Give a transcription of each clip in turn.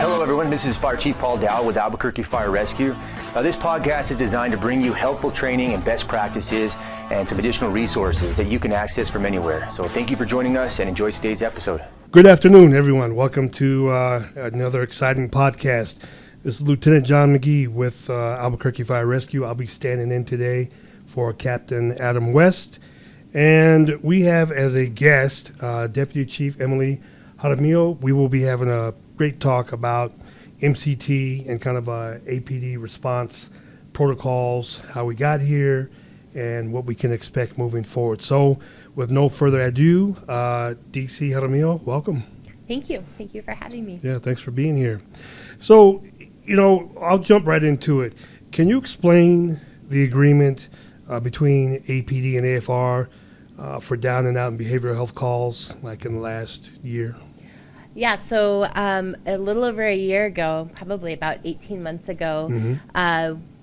Hello, everyone. This is Fire Chief Paul Dow with Albuquerque Fire Rescue. This podcast is designed to bring you helpful training and best practices and some additional resources that you can access from anywhere. So thank you for joining us and enjoy today's episode. Good afternoon, everyone. Welcome to another exciting podcast. This is Lieutenant John McGee with Albuquerque Fire Rescue. I'll be standing in today for Captain Adam West. And we have as a guest Deputy Chief Emily Jaramillo. We will be having a great talk about MCT and kind of APD response protocols, how we got here, and what we can expect moving forward. So with no further ado, DC Jaramillo, welcome. Thank you. Thank you for having me. Yeah, thanks for being here. So, I'll jump right into it. Can you explain the agreement between APD and AFR for down and out and behavioral health calls like in the last year? Yeah, so a little over a year ago, probably about 18 months ago,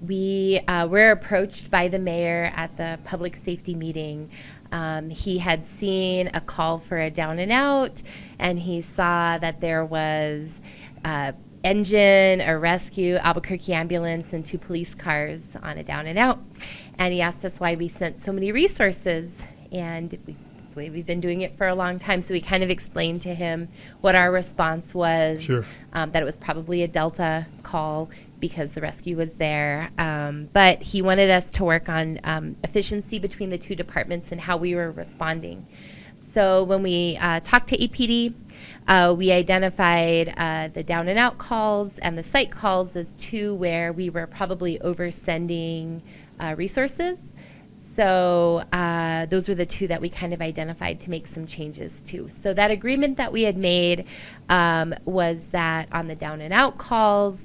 we were approached by the mayor at the public safety meeting. He had seen a call for a down and out, and he saw that there was engine, a rescue, Albuquerque ambulance, and 2 police cars on a down and out. And he asked us why we sent so many resources, and that's the way we've been doing it for a long time. So we kind of explained to him what our response was, Sure. That it was probably a Delta call because the rescue was there. But he wanted us to work on efficiency between the 2 departments and how we were responding. So when we talked to APD, we identified the down and out calls and the site calls as 2 where we were probably oversending resources. So those were the 2 that we kind of identified to make some changes to. So that agreement that we had made was that on the down and out calls,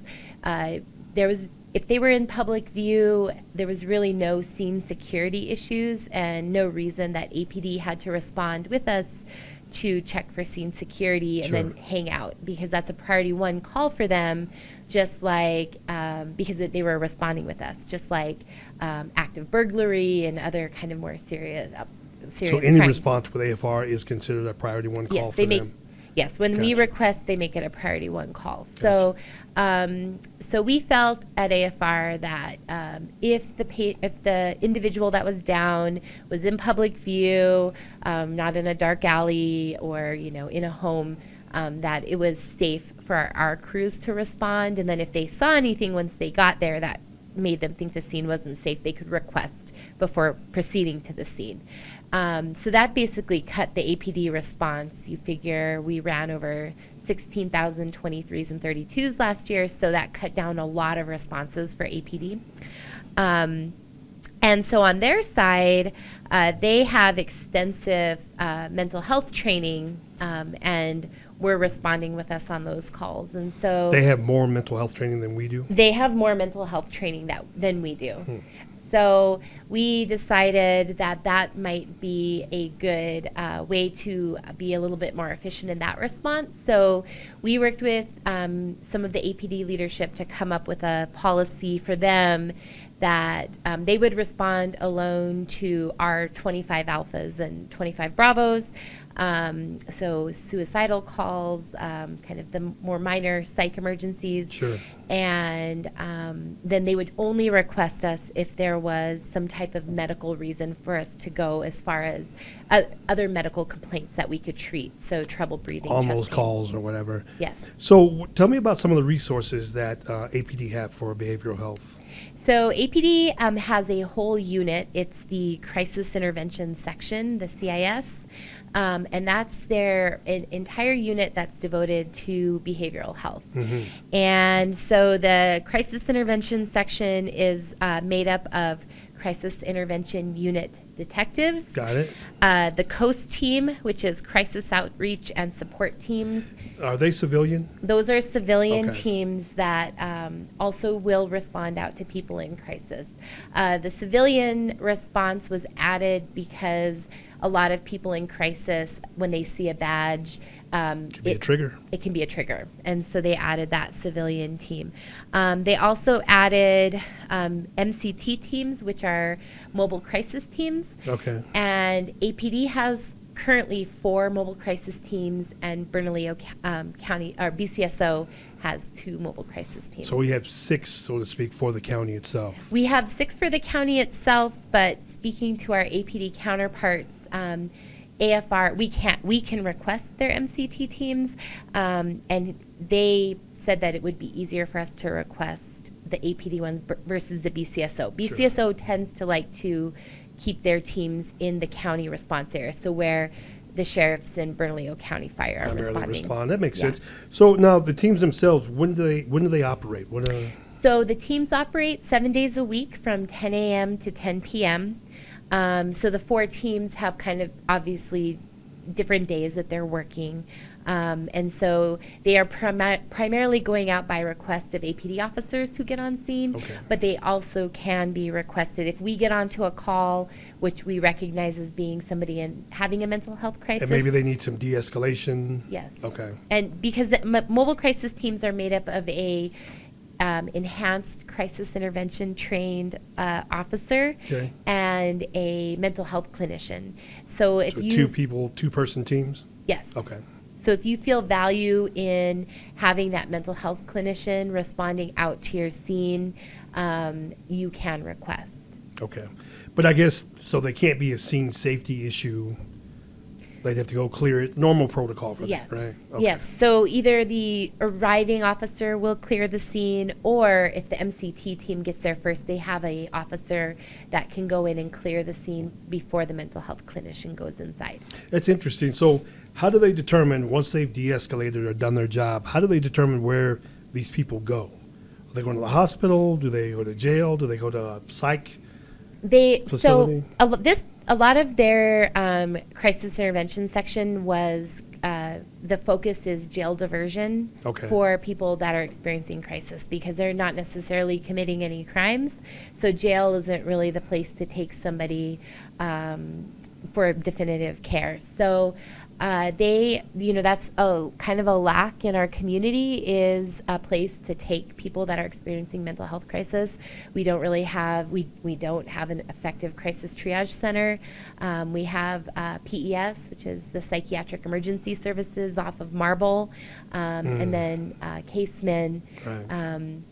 if they were in public view, there was really no scene security issues and no reason that APD had to respond with us to check for scene security and then hang out, because that's a priority 1 call for them, just like because they were responding with us, just like active burglary and other kind of more serious So any crimes. response with AFR is considered a priority 1 call for them? Yes, when we Gotcha. request, they make it a priority 1 call. Gotcha. So we felt at AFR that if the individual that was down was in public view, not in a dark alley or in a home, that it was safe for our crews to respond. And then if they saw anything once they got there that made them think the scene wasn't safe, they could request before proceeding to the scene. So that basically cut the APD response. You figure we ran over 16,000 23s and 32s last year, so that cut down a lot of responses for APD. And so on their side, they have extensive mental health training, and were responding with us on those calls. And so They have more mental health training than we do? they have more mental health training than we do. So we decided that might be a good way to be a little bit more efficient in that response. So we worked with some of the APD leadership to come up with a policy for them that they would respond alone to our 25 alphas and 25 bravos. So suicidal calls, kind of the more minor psych emergencies. Sure. And then they would only request us if there was some type of medical reason for us to go, as far as other medical complaints that we could treat. So trouble breathing, On chest those pain. calls or whatever. Yes. So tell me about some of the resources that APD have for behavioral health. So APD has a whole unit. It's the Crisis Intervention Section, the CIS. And that's their entire unit that's devoted to behavioral health. And so the Crisis Intervention Section is made up of Crisis Intervention Unit detectives. Got it. The COAST team, which is Crisis Outreach and Support teams. Are they civilian? Those are civilian Okay. teams that also will respond out to people in crisis. The civilian response was added because a lot of people in crisis, when they see a badge, Could be a trigger. It can be a trigger. And so they added that civilian team. They also added MCT teams, which are mobile crisis teams. Okay. And APD has currently 4 mobile crisis teams, and Bernalillo County, or BCSO, has 2 mobile crisis teams. So we have 6, so to speak, for the county itself. We have 6 for the county itself, but speaking to our APD counterparts, AFR, we can request their MCT teams, and they said that it would be easier for us to request the APD ones versus the BCSO. BCSO tends to like to keep their teams in the county response area, so where the sheriffs in Bernalillo County Fire are Primarily responding. That makes sense. So now the teams themselves, when do they operate? So the teams operate 7 days a week from 10 a.m. to 10 p.m. So the 4 teams have kind of obviously different days that they're working. And so they are primarily going out by request of APD officers who get on scene, but they also can be requested. If we get onto a call, which we recognize as being somebody having a mental health crisis. And maybe they need some de-escalation. Yes. Okay. And because mobile crisis teams are made up of a enhanced crisis intervention trained officer and a mental health clinician. So if you 2-person teams? Yes. Okay. So if you feel value in having that mental health clinician responding out to your scene, you can request. Okay. But I guess, so they can't be a scene safety issue. They'd have to go clear it, normal protocol for Yes. that, right? Okay. Yes. So either the arriving officer will clear the scene, or if the MCT team gets there first, they have a officer that can go in and clear the scene before the mental health clinician goes inside. That's interesting. So how do they determine, once they've de-escalated or done their job, how do they determine where these people go? Are they going to the hospital? Do they go to jail? Do they go to a psych facility? So a lot of their crisis intervention section was the focus is jail diversion for people that are experiencing crisis, because they're not necessarily committing any crimes. So jail isn't really the place to take somebody for definitive care. So that's a kind of a lack in our community, is a place to take people that are experiencing mental health crisis. We don't really have, we don't have an effective crisis triage center. We have PES, which is the Psychiatric Emergency Services off of Marble, and then casemen. Right.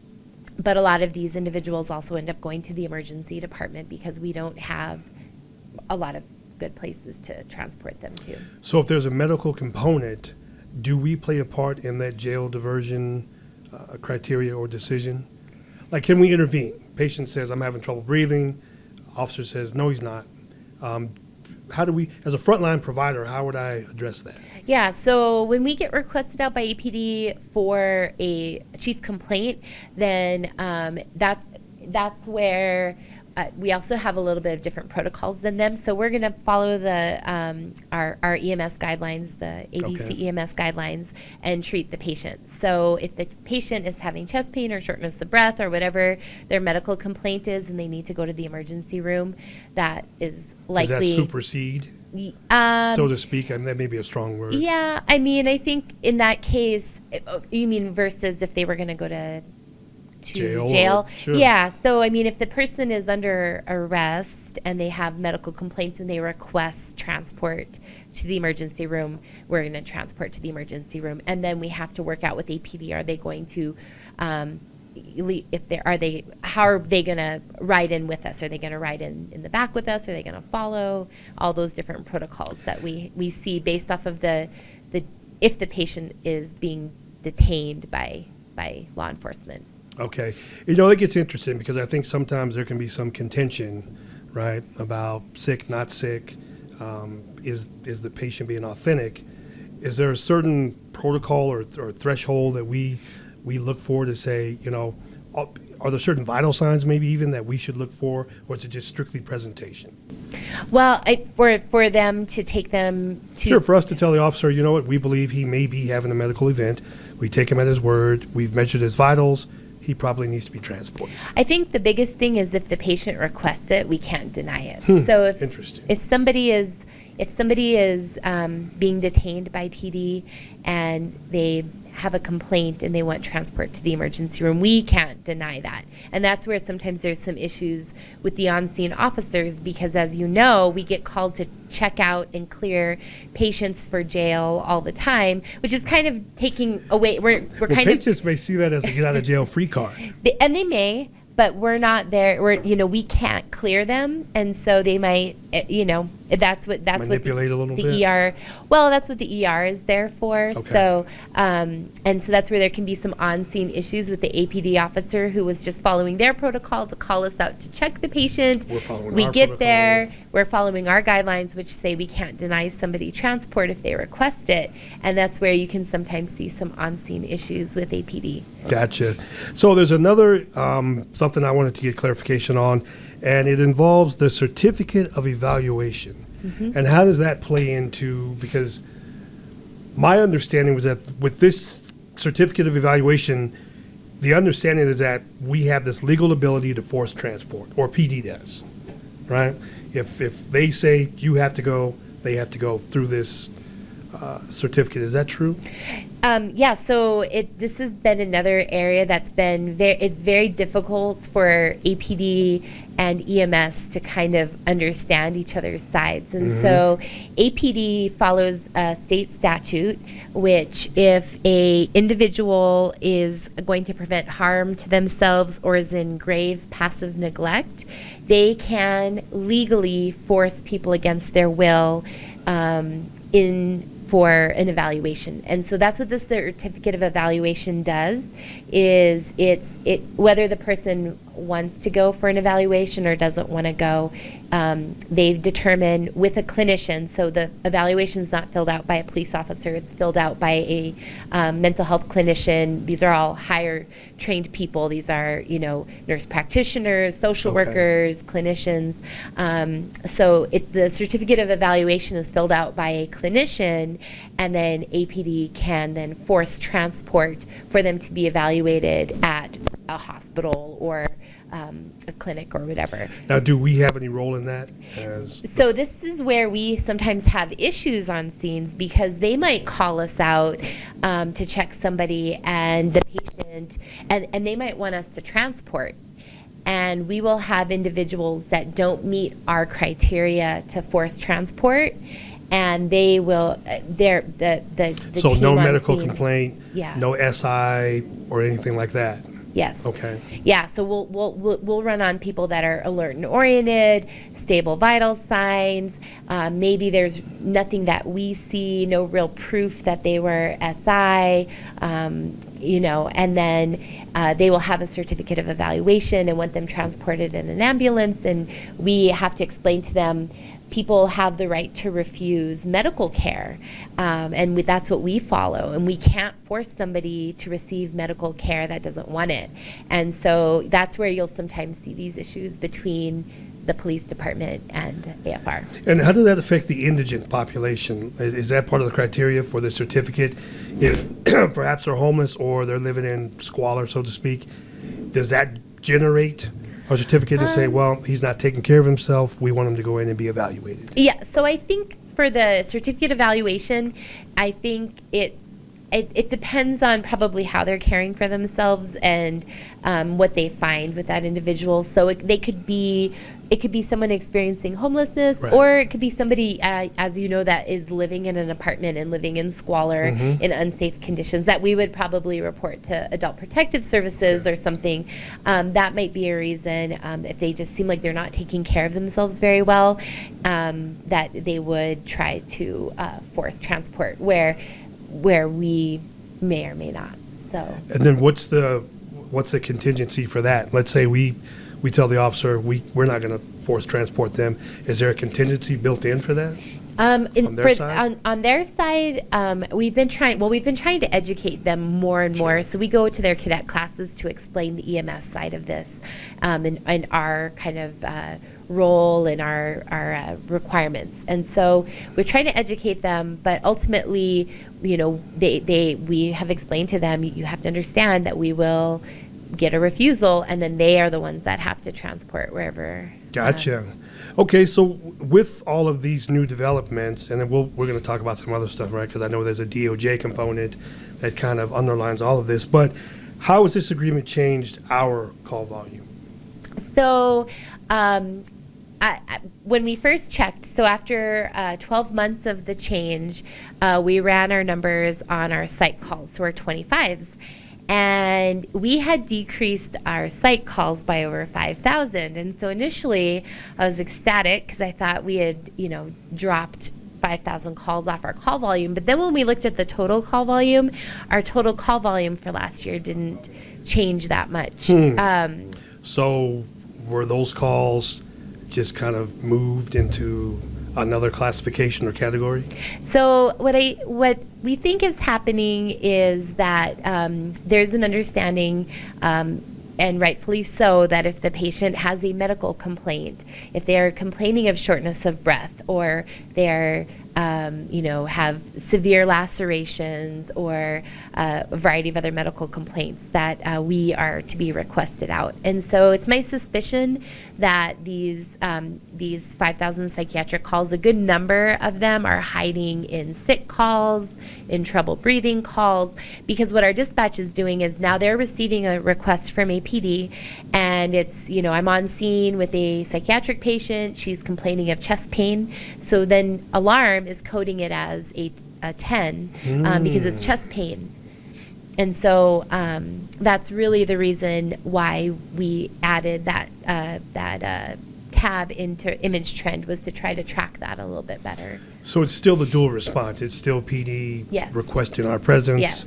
But a lot of these individuals also end up going to the emergency department because we don't have a lot of good places to transport them to. So if there's a medical component, do we play a part in that jail diversion criteria or decision? Like, can we intervene? Patient says, I'm having trouble breathing. Officer says, no, he's not. How do we, as a frontline provider, how would I address that? Yeah, so when we get requested out by APD for a chief complaint, then that's where we also have a little bit of different protocols than them. So we're going to follow the our EMS guidelines, the ABC EMS guidelines, and treat the patient. So if the patient is having chest pain or shortness of breath or whatever their medical complaint is, and they need to go to the emergency room, that is likely. Does that supersede, so to speak? I mean, that may be a strong word. Yeah, I mean, I think in that case, you mean versus if they were going to go to jail. Sure. Yeah, so I mean, if the person is under arrest and they have medical complaints and they request transport to the emergency room, we're going to transport to the emergency room, and then we have to work out with APD. Are they going to how are they going to ride in with us? Are they going to ride in the back with us? Are they going to follow? All those different protocols that we see based off of the if the patient is being detained by law enforcement. Okay. It gets interesting because I think sometimes there can be some contention, right, about sick, not sick. Is the patient being authentic? Is there a certain protocol or threshold that we look for to say, are there certain vital signs maybe even that we should look for, or is it just strictly presentation? Well, for them to take them to... Sure, for us to tell the officer, you know what, we believe he may be having a medical event. We take him at his word. We've measured his vitals. He probably needs to be transported. I think the biggest thing is if the patient requests it, we can't deny it. So Interesting. If somebody is if somebody is being detained by PD and they have a complaint and they want transport to the emergency room, we can't deny that. And that's where sometimes there's some issues with the on-scene officers, because as you know, we get called to check out and clear patients for jail all the time, which is kind of taking away, we're kind of... Patients may see that as a get out of jail free card. And they may, but we're not there. We can't clear them, and so they might, that's Manipulate a little the bit? ER. Well, that's what the ER is there for. Okay. So, and so that's where there can be some on-scene issues with the APD officer who was just following their protocol to call us out to check the patient. We're following We our get protocol. there, we're following our guidelines, which say we can't deny somebody transport if they request it, and that's where you can sometimes see some on-scene issues with APD. Gotcha. So there's another something I wanted to get clarification on, and it involves the certificate of evaluation. Mm-hmm. And how does that play into, because my understanding was that with this certificate of evaluation, the understanding is that we have this legal ability to force transport, or PD does, right? If they say you have to go, they have to go through this certificate. Is that true? Yeah, so this has been another area that's been it's very difficult for APD and EMS to kind of understand each other's sides. And so APD follows a state statute, which if a individual is going to prevent harm to themselves or is in grave passive neglect, they can legally force people against their will for an evaluation. And so that's what the certificate of evaluation does, is whether the person wants to go for an evaluation or doesn't want to go, they determine with a clinician. So the evaluation is not filled out by a police officer, it's filled out by a mental health clinician. These are all higher trained people. These are, nurse practitioners, social workers, clinicians. So the certificate of evaluation is filled out by a clinician, and then APD can then force transport for them to be evaluated at a hospital or a clinic or whatever. Now, do we have any role in that? So this is where we sometimes have issues on scenes, because they might call us out to check somebody and the patient, and they might want us to transport. And we will have individuals that don't meet our criteria to force transport, and they will, the So team no on medical scene- complaint, Yeah. no SI or anything like that? Yes. Okay. Yeah, so we'll run on people that are alert and oriented, stable vital signs. Maybe there's nothing that we see, no real proof that they were SI, and then they will have a certificate of evaluation and want them transported in an ambulance, and we have to explain to them people have the right to refuse medical care, and that's what we follow, and we can't force somebody to receive medical care that doesn't want it. And so that's where you'll sometimes see these issues between the police department and AFR. And how does that affect the indigent population? Is that part of the criteria for the certificate? If perhaps they're homeless or they're living in squalor, so to speak, does that generate a certificate to say, well, he's not taking care of himself, we want him to go in and be evaluated? Yeah, so I think for the certificate evaluation, I think it depends on probably how they're caring for themselves and what they find with that individual. So it could be someone experiencing homelessness, Right. or it could be somebody, as you know, that is living in an apartment and living in squalor in unsafe conditions that we would probably report to Adult Protective Services or something. That might be a reason, if they just seem like they're not taking care of themselves very well, that they would try to force transport where we may or may not. So. And then what's the contingency for that? Let's say we tell the officer we're not going to force transport them. Is there a contingency built in for that? On their side? On their side, we've been trying to educate them more and more. So we go to their cadet classes to explain the EMS side of this, and our kind of role and our requirements. And so we're trying to educate them, but ultimately, we have explained to them, you have to understand that we will get a refusal, and then they are the ones that have to transport wherever Gotcha. Okay, so with all of these new developments, and then we're going to talk about some other stuff, right? Because I know there's a DOJ component that kind of underlines all of this. But how has this agreement changed our call volume? So when we first checked, so after 12 months of the change, we ran our numbers on our psych calls, so our 25s. And we had decreased our psych calls by over 5,000. And so initially I was ecstatic because I thought we had, dropped 5,000 calls off our call volume. But then when we looked at the total call volume, our total call volume for last year didn't change that much. So were those calls just kind of moved into another classification or category? So what we think is happening is that there's an understanding, and rightfully so, that if the patient has a medical complaint, if they are complaining of shortness of breath, or they're have severe lacerations or a variety of other medical complaints, that we are to be requested out. And so it's my suspicion that these 5,000 psychiatric calls, a good number of them are hiding in sick calls, in trouble breathing calls, because what our dispatch is doing is now they're receiving a request from APD, and it's, I'm on scene with a psychiatric patient, she's complaining of chest pain, so then alarm is coding it as a 10 because it's chest pain. And so that's really the reason why we added that tab into Image Trend, was to try to track that a little bit better. So it's still the dual response. It's still PD requesting our presence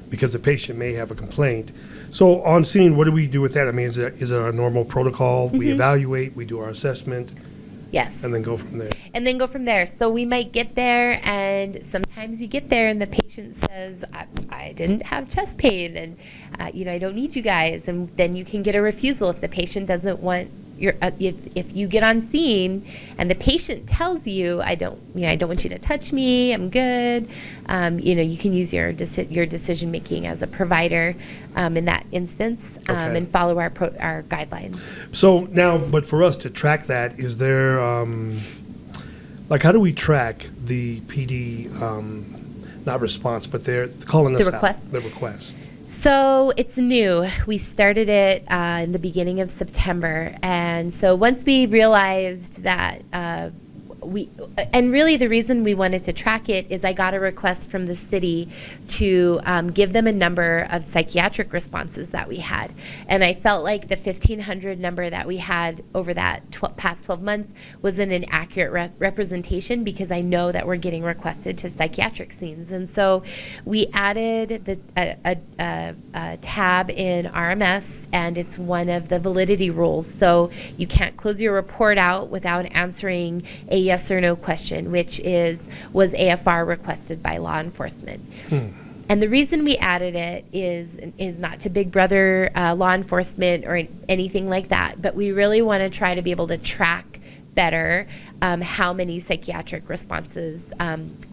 because the patient may have a complaint. So on scene, what do we do with that? I mean, is it a normal protocol? We evaluate, we do our assessment. Yes. And then go from there. So we might get there, and sometimes you get there and the patient says, I didn't have chest pain, and I don't need you guys. And then you can get a refusal if the patient doesn't want your. If you get on scene and the patient tells you, I don't want you to touch me, I'm good. You can use your decision making as a provider in that instance, and follow our guidelines. So now, but for us to track that, is there how do we track the PD not response, but they're calling us out, the request? So it's new. We started it in the beginning of September, and so once we realized that and really the reason we wanted to track it is I got a request from the city to give them a number of psychiatric responses that we had. And I felt like the 1,500 number that we had over that past 12 months wasn't an accurate representation, because I know that we're getting requested to psychiatric scenes. And so we added a tab in RMS, and it's one of the validity rules. So you can't close your report out without answering a yes or no question, which was AFR requested by law enforcement. And the reason we added it is not to big brother law enforcement or anything like that, but we really want to try to be able to track better how many psychiatric responses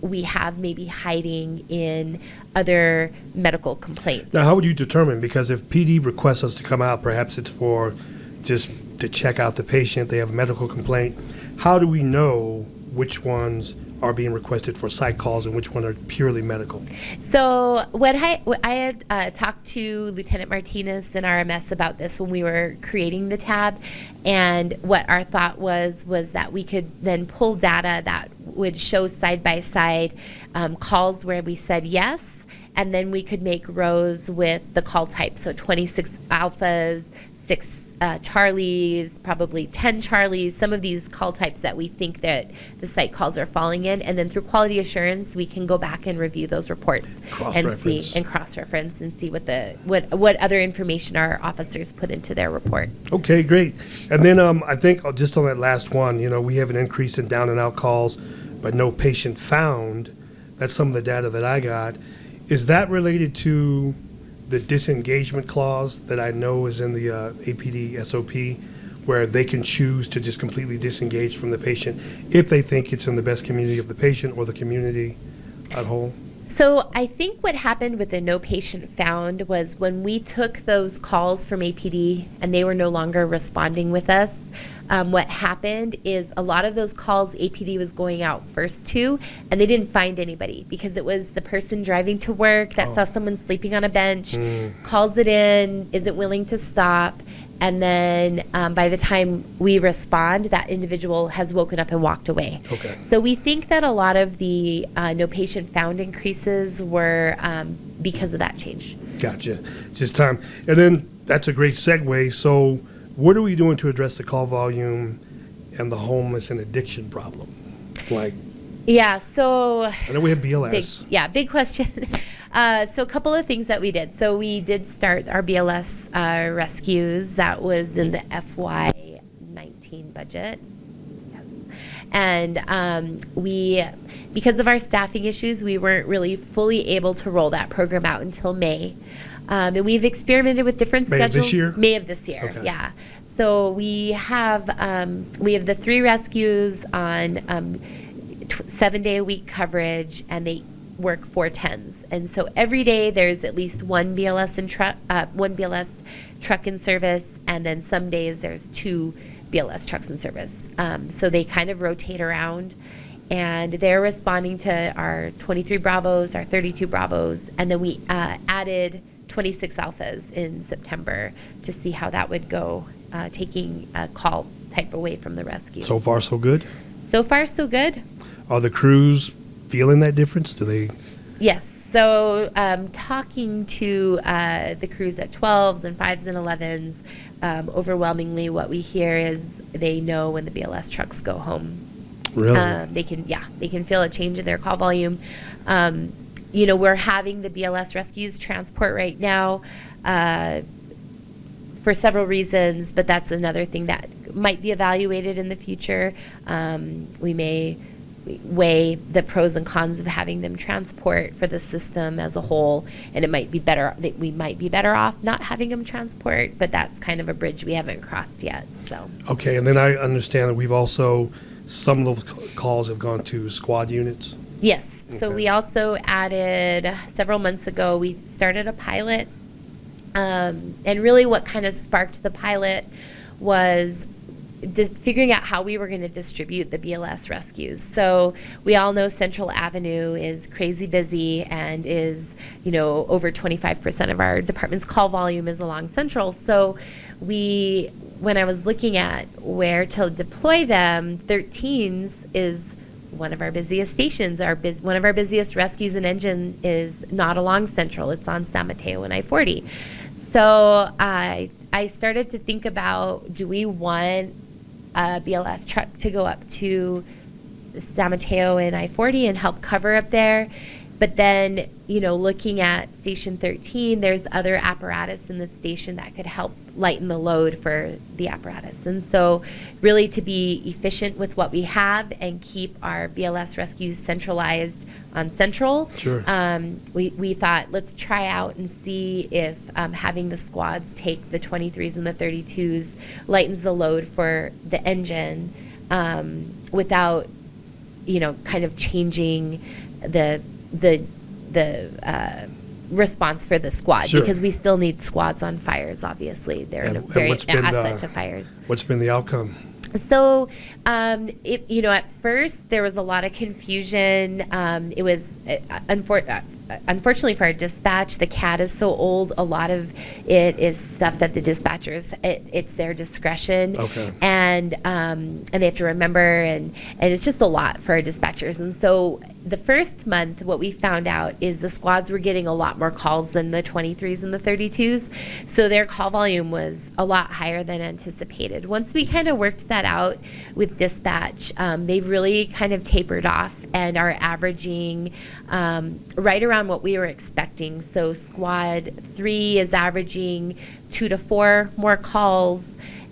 we have maybe hiding in other medical complaints. Now, how would you determine? Because if PD requests us to come out, perhaps it's for just to check out the patient, they have a medical complaint. How do we know which ones are being requested for psych calls and which one are purely medical? So I had talked to Lieutenant Martinez in RMS about this when we were creating the tab, and what our thought was that we could then pull data that would show side-by-side calls where we said yes, and then we could make rows with the call type, so 26 alphas, 6 Charlies, probably 10 Charlies, some of these call types that we think that the site calls are falling in, and then through quality assurance we can go back and review those reports and cross-reference and see what other information our officers put into their report. Okay, great. And then I think just on that last one, we have an increase in down and out calls, but no patient found. That's some of the data that I got. Is that related to the disengagement clause that I know is in the APD SOP, where they can choose to just completely disengage from the patient if they think it's in the best community of the patient or the community at whole? So I think what happened with the no patient found was when we took those calls from APD and they were no longer responding with us, what happened is a lot of those calls APD was going out first to, and they didn't find anybody because it was the person driving to work that saw someone sleeping on a bench, calls it in, isn't willing to stop, and then by the time we respond, that individual has woken up and walked away. Okay. So we think that a lot of the no patient found increases were because of that change. Gotcha. Just time. And then that's a great segue. So what are we doing to address the call volume and the homeless and addiction problem? Like, Yeah, so I know we have BLS. big question. So a couple of things that we did. So we did start our BLS rescues. That was in the FY19 budget. Yes. And because of our staffing issues, we weren't really fully able to roll that program out until May. And we've experimented with different May schedules. of this year? May of this year, Okay. yeah. So we have the 3 rescues on 7-day-a-week coverage, and they work 4 10s. And so every day there's at least one BLS truck in service, and then some days there's 2 BLS trucks in service. So they kind of rotate around, and they're responding to our 23 Bravos, our 32 Bravos, and then we added 26 Alphas in September to see how that would go, taking a call type away from the rescue. So far, so good? So far, so good. Are the crews feeling that difference? Do they? Yes. So talking to the crews at 12s and 5s and 11s, overwhelmingly what we hear is they know when the BLS trucks go home. Really? They can feel a change in their call volume. We're having the BLS rescues transport right now for several reasons, but that's another thing that might be evaluated in the future. We may weigh the pros and cons of having them transport for the system as a whole, and it might be better that we might be better off not having them transport, but that's kind of a bridge we haven't crossed yet. So Okay, and then I understand that we've also, some of the calls have gone to squad units. yes. So Okay. we also added, several months ago, we started a pilot, and really what kind of sparked the pilot was figuring out how we were going to distribute the BLS rescues. So we all know Central Avenue is crazy busy and is, over 25% of our department's call volume is along Central. So when I was looking at where to deploy them, 13s is one of our busiest stations. One of our busiest rescues and engine is not along Central. It's on San Mateo and I-40. So I started to think about, do we want a BLS truck to go up to San Mateo and I-40 and help cover up there? But then, looking at Station 13, there's other apparatus in the station that could help lighten the load for the apparatus. And so really to be efficient with what we have and keep our BLS rescues centralized on Central, Sure. we thought, let's try out and see if having the squads take the 23s and the 32s lightens the load for the engine without, kind of changing the response for the squad. Sure. Because we still need squads on fires, obviously. They're And a very what's been asset to fires. What's been the outcome? So, at first there was a lot of confusion. It was unfortunately for our dispatch, the CAD is so old. A lot of it is stuff that the dispatchers, it's their discretion, Okay. and they have to remember, and it's just a lot for our dispatchers. And so the first month, what we found out is the squads were getting a lot more calls than the 23s and the 32s. So their call volume was a lot higher than anticipated. Once we kind of worked that out with dispatch, they've really kind of tapered off and are averaging right around what we were expecting. So Squad 3 is averaging 2 to 4 more calls,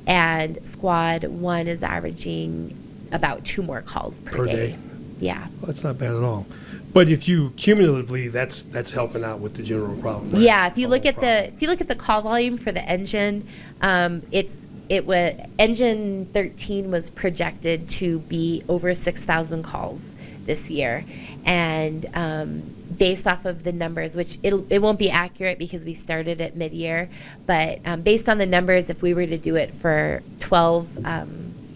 and Squad 1 is averaging about 2 more calls per day. Yeah. Well, that's not bad at all. But if you cumulatively, that's helping out with the general problem. Right? Yeah. If you look at the call volume for the engine, engine 13 was projected to be over 6,000 calls this year, and based off of the numbers, which it won't be accurate because we started at mid-year, but based on the numbers, if we were to do it for 12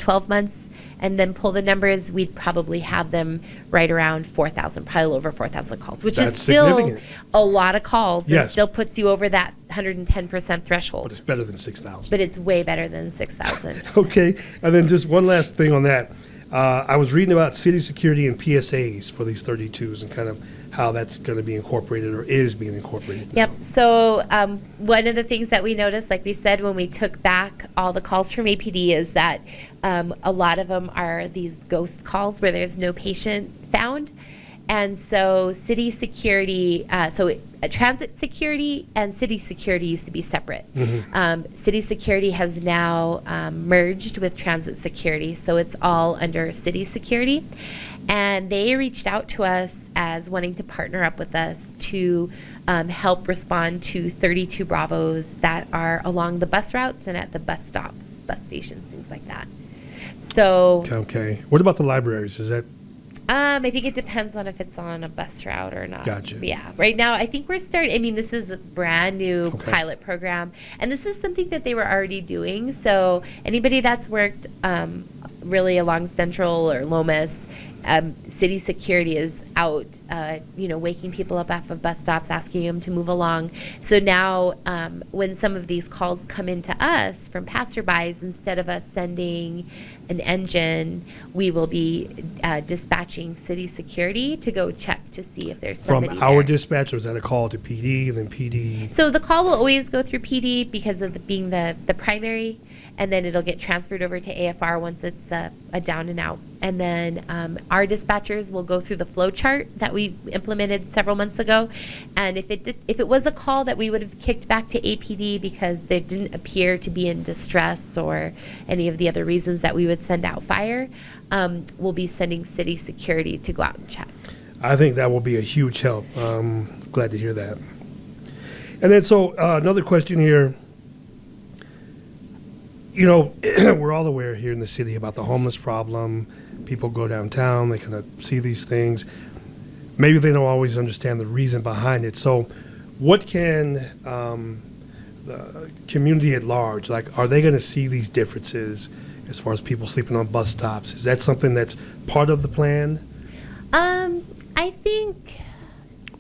12 months and then pull the numbers, we'd probably have them right around 4,000, probably over 4,000 calls, which That's is still significant. a lot of calls. Yes. It still puts you over that 110% threshold. But it's better than 6,000. But it's way better than 6,000. Okay, and then just one last thing on that. I was reading about city security and PSAs for these 32s and kind of how that's going to be incorporated or is being incorporated. Yep. So one of the things that we noticed, like we said, when we took back all the calls from APD is that a lot of them are these ghost calls where there's no patient found. And so city security, transit security and city security used to be separate. City security has now merged with transit security, so it's all under city security. And they reached out to us as wanting to partner up with us to help respond to 32 Bravos that are along the bus routes and at the bus stops, bus stations, things like that. So, Okay. What about the libraries? Is that I think it depends on if it's on a bus route or not. Gotcha. Yeah. Right now, I think we're starting. I mean, this is a brand new Okay. pilot program, and this is something that they were already doing. So anybody that's worked really along Central or Lomas, city security is out, waking people up off of bus stops, asking them to move along. So now, when some of these calls come into us from passerbys, instead of us sending an engine, we will be dispatching city security to go check to see if there's from somebody our there. dispatch, or is that a call to PD, then PD? So the call will always go through PD because of being the primary, and then it'll get transferred over to AFR once it's a down and out. And then our dispatchers will go through the flow chart that we implemented several months ago. And if it was a call that we would have kicked back to APD because they didn't appear to be in distress or any of the other reasons that we would send out fire, we'll be sending city security to go out and check. I think that will be a huge help. Glad to hear that. And then, so another question here. We're all aware here in the city about the homeless problem. People go downtown, they kind of see these things. Maybe they don't always understand the reason behind it. So what can the community at large, are they going to see these differences as far as people sleeping on bus stops? Is that something that's part of the plan? I think...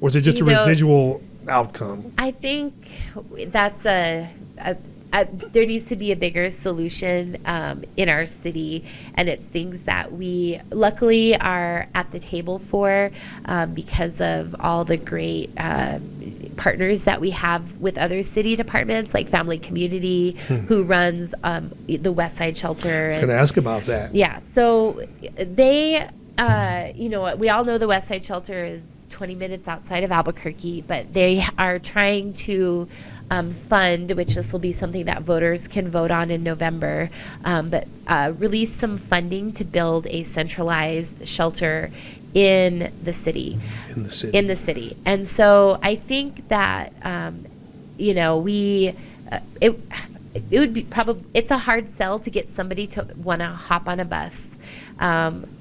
Or is it just a residual outcome? I think that's there needs to be a bigger solution in our city, and it's things that we luckily are at the table for because of all the great partners that we have with other city departments, like Family Community, who runs the Westside shelter. I was going to ask about that. Yeah, so they, we all know the Westside shelter is 20 minutes outside of Albuquerque, but they are trying to fund, which this will be something that voters can vote on in November, but release some funding to build a centralized shelter in the city. In the city. And so I think that, it would be it's a hard sell to get somebody to want to hop on a bus.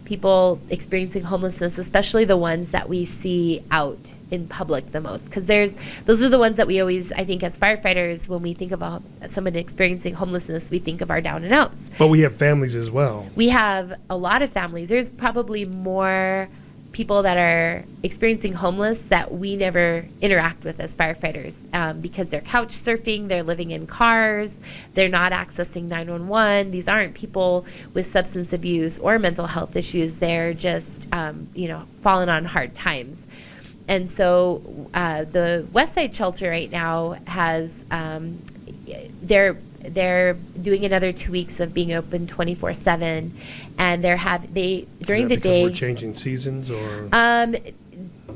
People experiencing homelessness, especially the ones that we see out in public the most, because those are the ones that we always, I think, as firefighters, when we think about someone experiencing homelessness, we think of our down and outs. But we have families as well. We have a lot of families. There's probably more people that are experiencing homeless that we never interact with as firefighters because they're couch surfing, they're living in cars, they're not accessing 911. These aren't people with substance abuse or mental health issues. They're just, falling on hard times. And so the Westside shelter right now has, they're doing another 2 weeks of being open 24/7, and during the day. We're changing seasons, or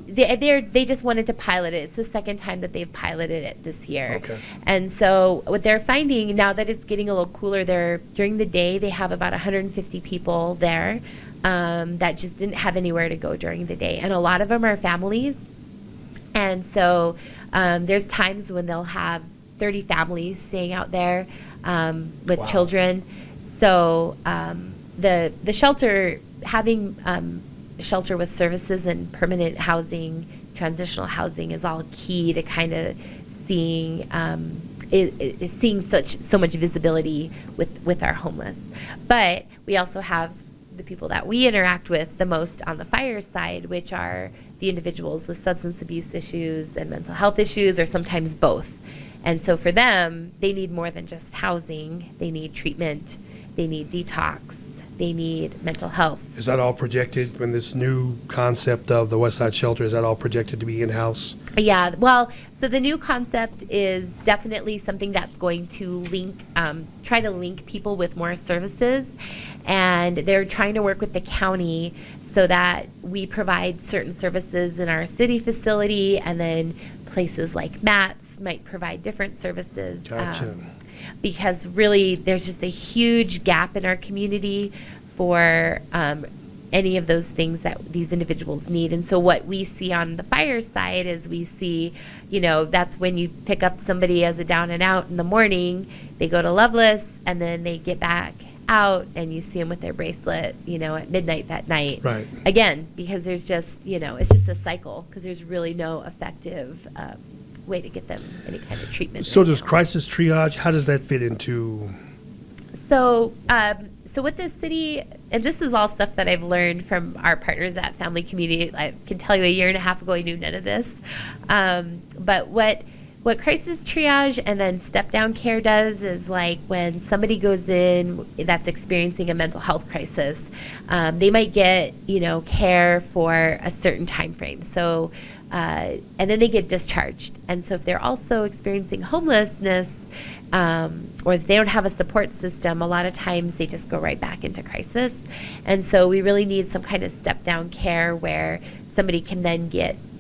they just wanted to pilot it. It's the second time that they've piloted it this year. Okay. And so what they're finding now that it's getting a little cooler, during the day they have about 150 people there that just didn't have anywhere to go during the day, and a lot of them are families. And so there's times when they'll have 30 families staying out there with children. So the shelter, having shelter with services and permanent housing, transitional housing, is all key to kind of seeing is seeing so much visibility with our homeless. But we also have the people that we interact with the most on the fire side, which are the individuals with substance abuse issues and mental health issues, or sometimes both. And so for them, they need more than just housing. They need treatment. They need detox. They need mental health. Is that all projected when this new concept of the Westside shelter, is that all projected to be in-house? Yeah, well, so the new concept is definitely something that's going to try to link people with more services. And they're trying to work with the county so that we provide certain services in our city facility, and then places like MATS might provide different services. Gotcha. Because really there's just a huge gap in our community for any of those things that these individuals need. And so what we see on the fire side is we see, that's when you pick up somebody as a down and out in the morning, they go to Loveless, and then they get back out and you see them with their bracelet, at midnight that night. Right. Again, because there's just, it's just a cycle, because there's really no effective way to get them any kind of treatment. So right does now. crisis triage, how does that fit into? So with the city, and this is all stuff that I've learned from our partners at Family Community. I can tell you a year and a half ago I knew none of this. But what crisis triage and then step-down care does is, like, when somebody goes in that's experiencing a mental health crisis, they might get, care for a certain time frame. So, and then they get discharged. And so if they're also experiencing homelessness, or if they don't have a support system, a lot of times they just go right back into crisis. And so we really need some kind of step-down care where somebody can then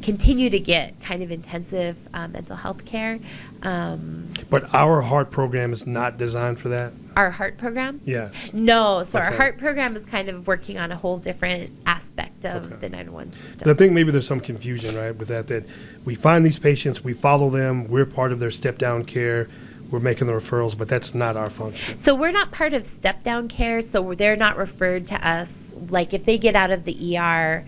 continue to get kind of intensive mental health care. But our HEART program is not designed for that? Our HEART program? Yes. No. So our Okay. HEART program is kind of working on a whole different aspect of the 911 system. But I think maybe there's some confusion, right, with that we find these patients, we follow them, we're part of their step-down care, we're making the referrals, but that's not our function. So we're not part of step-down care, so they're not referred to us. Like, if they get out of the ER,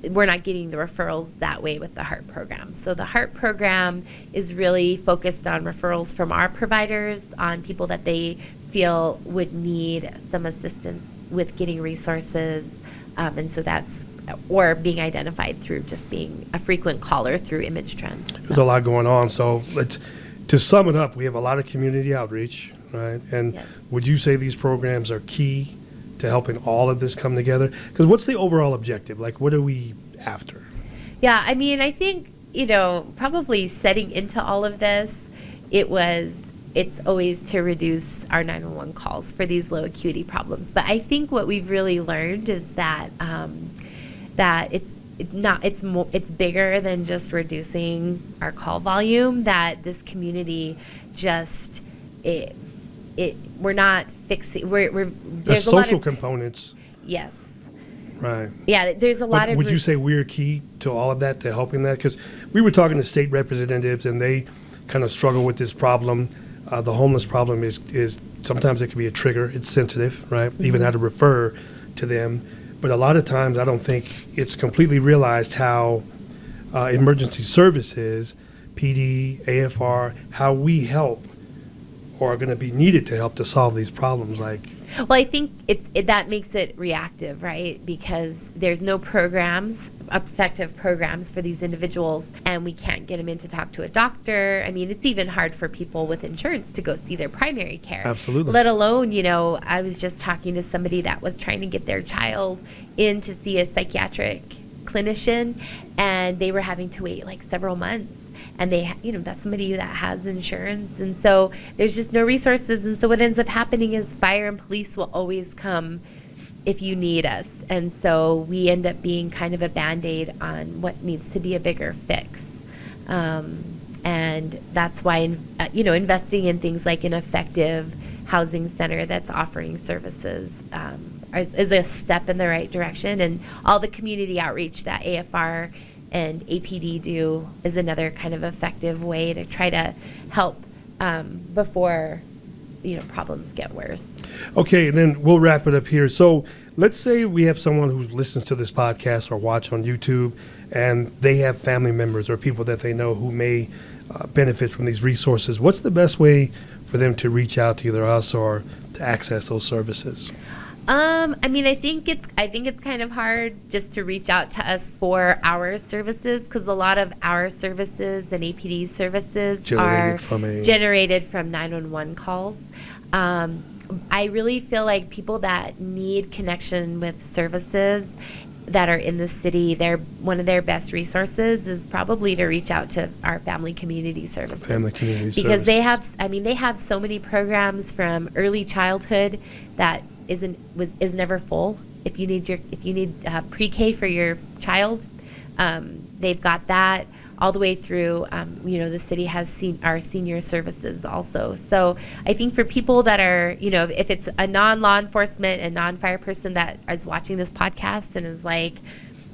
we're not getting the referrals that way with the HEART program. So the HEART program is really focused on referrals from our providers on people that they feel would need some assistance with getting resources. And so that's, or being identified through just being a frequent caller through Image Trends. There's a lot going on, so to sum it up, we have a lot of community outreach, right? And Yes. would you say these programs are key to helping all of this come together? Because what's the overall objective? Like, what are we after? Yeah, I mean, I think, probably setting into all of this, it's always to reduce our 911 calls for these low acuity problems. But I think what we've really learned is that it's bigger than just reducing our call volume, that this community just, we're not fixing, There's there's a lot social of, components, yes. right? Yeah, there's a lot of. Would you say we're key to all of that, to helping that? Because we were talking to state representatives, and they kind of struggle with this problem. The homeless problem is sometimes it can be a trigger. It's sensitive, right? Mm-hmm. Even how to refer to them. But a lot of times, I don't think it's completely realized how emergency services, PD, AFR, how we help or are going to be needed to help to solve these problems. Like, well, I think that makes it reactive, right? Because there's no effective programs for these individuals, and we can't get them in to talk to a doctor. I mean, it's even hard for people with insurance to go see their primary care. Absolutely. Let alone, I was just talking to somebody that was trying to get their child in to see a psychiatric clinician, and they were having to wait like several months. And they, that's somebody that has insurance. And so there's just no resources. And so what ends up happening is fire and police will always come if you need us. And so we end up being kind of a Band-Aid on what needs to be a bigger fix. And that's why, investing in things like an effective housing center that's offering services is a step in the right direction. And all the community outreach that AFR and APD do is another kind of effective way to try to help before problems get worse. okay, and then we'll wrap it up here. So let's say we have someone who listens to this podcast or watch on YouTube, and they have family members or people that they know who may benefit from these resources, what's the best way for them to reach out to either us or to access those services? I mean, I think it's kind of hard just to reach out to us for our services, because a lot of our services and APD services are generated from 911 calls. I really feel like people that need connection with services that are in the city, one of their best resources is probably to reach out to our family community services. Because they have so many programs from early childhood that is never full. If you need pre-K for your child, they've got that all the way through. The city has our senior services also. So I think for people that are, if it's a non-law enforcement and non-fire person that is watching this podcast and is like,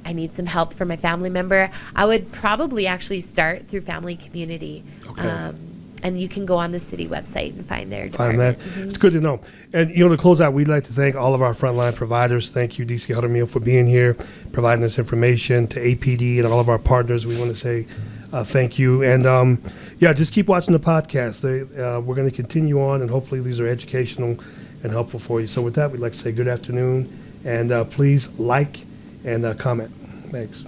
I need some help for my family member, I would probably actually start through family community. Okay. And you can go on the city website and find their department. Find that. Mm-hmm. It's good to know. And, to close out, we'd like to thank all of our frontline providers. Thank you, DC Jaramillo, for being here, providing this information, to APD and all of our partners. We want to say thank you. And, just keep watching the podcast. We're going to continue on, and hopefully these are educational and helpful for you. So with that, we'd like to say good afternoon, and please like and comment. Thanks.